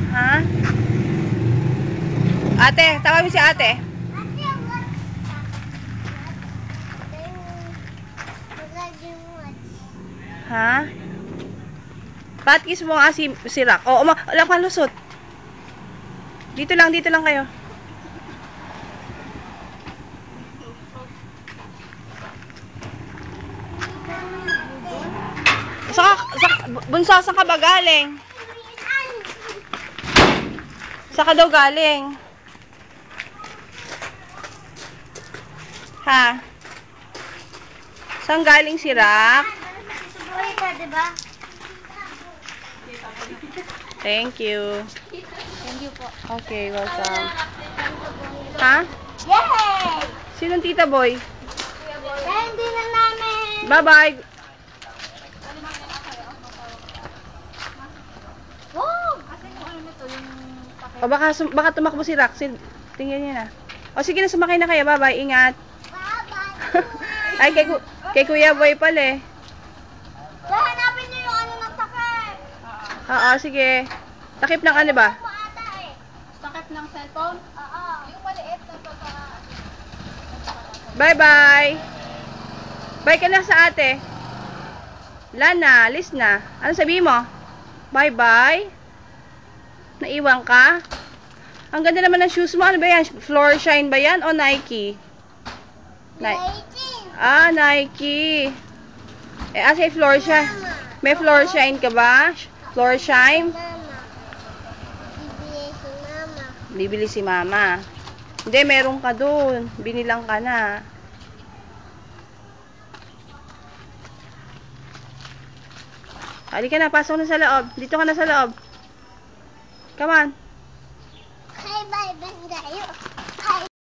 Ha? Ate, tawag mo si ate. Ha? Patkis mo nga si Rock. Oo, wala kang lusot. Dito lang kayo. Bunso, saan ka ba galing? Saan ka daw galing? Ha? Saan galing si Rock? Subuhay ka, diba? Thank you. Thank you po. Okay, welcome. Ha? Yay! Sinong tita boy? Kaya hindi na namin. Bye-bye. Oh! O baka tumakbo si Rock. Tingnan niya na. O sige na, sumakay na kayo. Bye-bye. Ingat. Bye-bye. Ay, kay Kuya Boy pala eh. Kaya hanapin niyo yung ano ng takip. Oo, sige. Takip ng ano ba? Maata eh. Takip ng cellphone? Oo. Yung maliit na pagka... Bye-bye. Bye ka na sa ate. Lana, alis na. Ano sabihin mo? Bye-bye. Naiwan ka? Ang ganda naman ng shoes mo. Ano ba yan? Floor Shine ba yan o Nike? Nike. Ah, Nike. Eh, asa floor shine? May floor shine ka ba? Floor shine? Mama. Bibili si mama. Bibili si mama. Hindi, meron ka dun. Binilang ka na. Halika na, pasok na sa loob. Dito ka na sa loob. Come on. Bye-bye, bandayo.